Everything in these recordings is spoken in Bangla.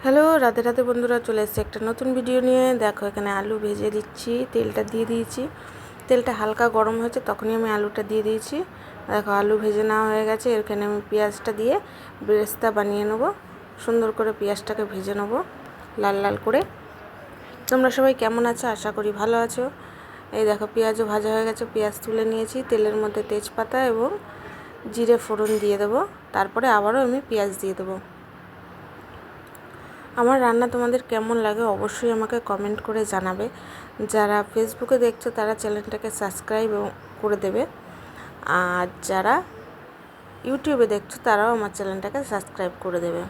হ্যালো, রাধে রাধে বন্ধুরা, চলে এসেছি একটা নতুন ভিডিও নিয়ে। দেখো এখানে আলু ভেজে দিচ্ছি, তেলটা দিয়ে দিয়েছি। তেলটা হালকা গরম হয়েছে তখনই আমি আলুটা দিয়ে দিয়েছি। দেখো আলু ভেজে নেওয়া হয়ে গেছে। এখানে আমি পেঁয়াজটা দিয়ে বেরেস্তা বানিয়ে নেব। সুন্দর করে পেঁয়াজটাকে ভেজে নেব লাল লাল করে। তোমরা সবাই কেমন আছো? আশা করি ভালো আছো। এই দেখো পেঁয়াজও ভাজা হয়ে গেছে, পেঁয়াজ তুলে নিয়েছি। তেলের মধ্যে তেজপাতা এবং জিরে ফোড়ন দিয়ে দেবো। তারপরে আবারও আমি পেঁয়াজ দিয়ে দেবো। আমার রান্না তোমাদের কেমন লাগে অবশ্যই আমাকে কমেন্ট করে জানাবে। যারা ফেসবুকে দেখছো তারা চ্যানেলটাকে সাবস্ক্রাইব করে দেবে, আর যারা ইউটিউবে দেখছো তারাও আমার চ্যানেলটাকে সাবস্ক্রাইব করে দেবে।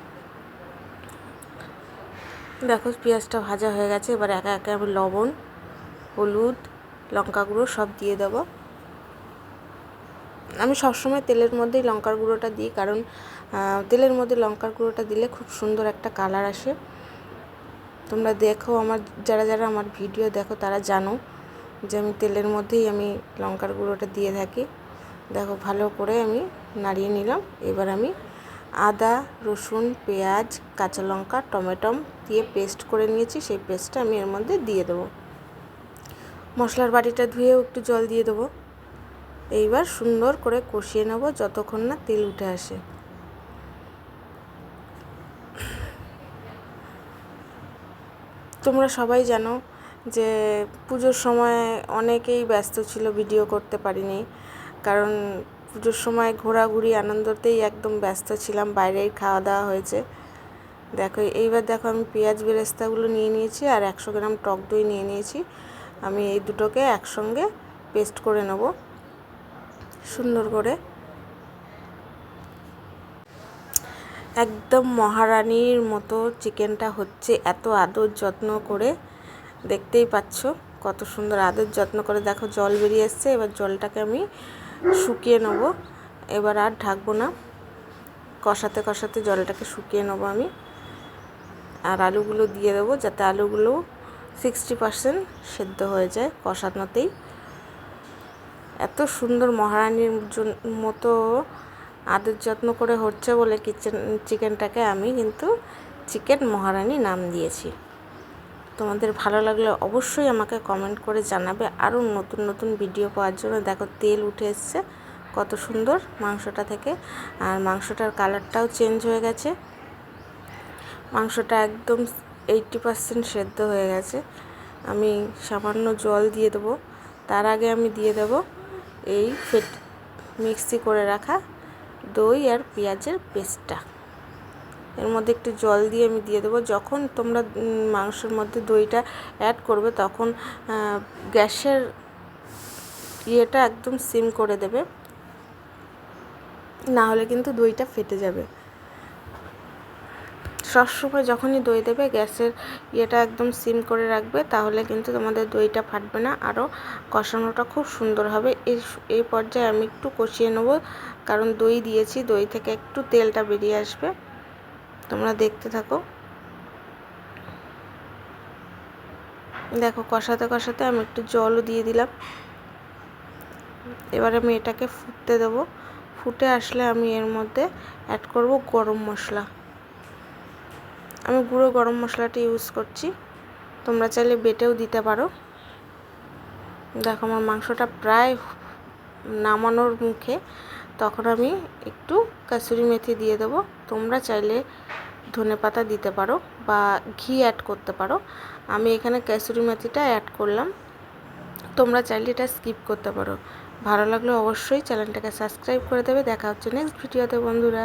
দেখো পেঁয়াজটা ভাজা হয়ে গেছে। এবার একে একে আমি লবণ, হলুদ, লঙ্কা গুঁড়ো সব দিয়ে দেবো। আমি সবসময় তেলের মধ্যেই লঙ্কার গুঁড়োটা দিই, কারণ তেলের মধ্যে লঙ্কার গুঁড়োটা দিলে খুব সুন্দর একটা কালার আসে। তোমরা দেখো, আমার যারা যারা আমার ভিডিও দেখো তারা জানো যে আমি তেলের মধ্যেই আমি লঙ্কার গুঁড়োটা দিয়ে থাকি। দেখো ভালো করে আমি নাড়িয়ে নিলাম। এবার আমি আদা, রসুন, পেঁয়াজ, কাঁচা লঙ্কা, টমেটো দিয়ে পেস্ট করে নিয়েছি, সেই পেস্টটা আমি এর মধ্যে দিয়ে দেবো। মশলার বাটিটা ধুয়েও একটু জল দিয়ে দেবো। এইবার সুন্দর করে কষিয়ে নেব যতক্ষণ না তেল উঠে আসে। তোমরা সবাই জানো যে পুজোর সময় অনেকেই ব্যস্ত ছিল, ভিডিও করতে পারিনি, কারণ পুজোর সময় ঘোরাঘুরি আনন্দতেই একদম ব্যস্ত ছিলাম। বাইরেই খাওয়া দাওয়া হয়েছে। দেখো এইবার দেখো আমি পেঁয়াজ বেরেস্তাগুলো নিয়ে নিয়েছি আর 100 গ্রাম টক দই নিয়ে নিয়েছি। আমি এই দুটোকে একসঙ্গে পেস্ট করে নেব সুন্দর করে। একদম মহারানীর মতো চিকেনটা হচ্ছে, এত আদর যত্ন করে। দেখতেই পাচ্ছ কত সুন্দর আদর যত্ন করে। দেখো জল বেরিয়ে এসছে। এবার জলটাকে আমি শুকিয়ে নেব। এবার আর ঢাকবো না, কষাতে কষাতে জলটাকে শুকিয়ে নেব আমি। আর আলুগুলো দিয়ে দেবো, যাতে আলুগুলো 60% সেদ্ধ হয়ে যায় কষানোতেই। এত সুন্দর মহারানীর মতো আদর যত্ন করে হচ্ছে বলে চিকেনটাকে আমি কিন্তু চিকেন মহারানী নাম দিয়েছি। তোমাদের ভালো লাগলে অবশ্যই আমাকে কমেন্ট করে জানাবে। আরও নতুন নতুন ভিডিও পাওয়ার জন্য। দেখো তেল উঠে এসছে কত সুন্দর মাংসটা থেকে, আর মাংসটার কালারটাও চেঞ্জ হয়ে গেছে। মাংসটা একদম 80% সেদ্ধ হয়ে গেছে। আমি সামান্য জল দিয়ে দেবো। তার আগে আমি দিয়ে দেবো এই মিক্সি করে রাখা দই আর পেঁয়াজের পেস্টটা। এর মধ্যে একটু জল দিয়ে আমি দিয়ে দেবো। যখন তোমরা মাংসের মধ্যে দইটা অ্যাড করবে তখন গ্যাসের ইয়েটা একদম সিম করে দেবে, না হলে কিন্তু দইটা ফেটে যাবে। সবসময় যখনই দই দেবে গ্যাসের ইয়েটা একদম সিম করে রাখবে, তাহলে কিন্তু তোমাদের দইটা ফাটবে না, আরও কষানোটা খুব সুন্দর হবে। এই পর্যায়ে আমি একটু কষিয়ে নেব, কারণ দই দিয়েছি, দই থেকে একটু তেলটা বেরিয়ে আসবে। তোমরা দেখতে থাকো। দেখো কষাতে কষাতে আমি একটু জলও দিয়ে দিলাম। এবার আমি এটাকে ফুটতে দেবো। ফুটে আসলে আমি এর মধ্যে অ্যাড করব গরম মশলা। আমি গুঁড়ো গরম মশলাটা ইউজ করছি, তোমরা চাইলে বেটেও দিতে পারো। দেখো আমার মাংসটা প্রায় নামানোর মুখে, তখন আমি একটু কাসুরি মেথি দিয়ে দেবো। তোমরা চাইলে ধনেপাতা দিতে পারো বা ঘি অ্যাড করতে পারো। আমি এখানে কাসুরি মেথিটা অ্যাড করলাম, তোমরা চাইলে এটা স্কিপ করতে পারো। ভালো লাগলে অবশ্যই চ্যানেলটাকে সাবস্ক্রাইব করে দেবে। দেখা হচ্ছে নেক্সট ভিডিওতে বন্ধুরা।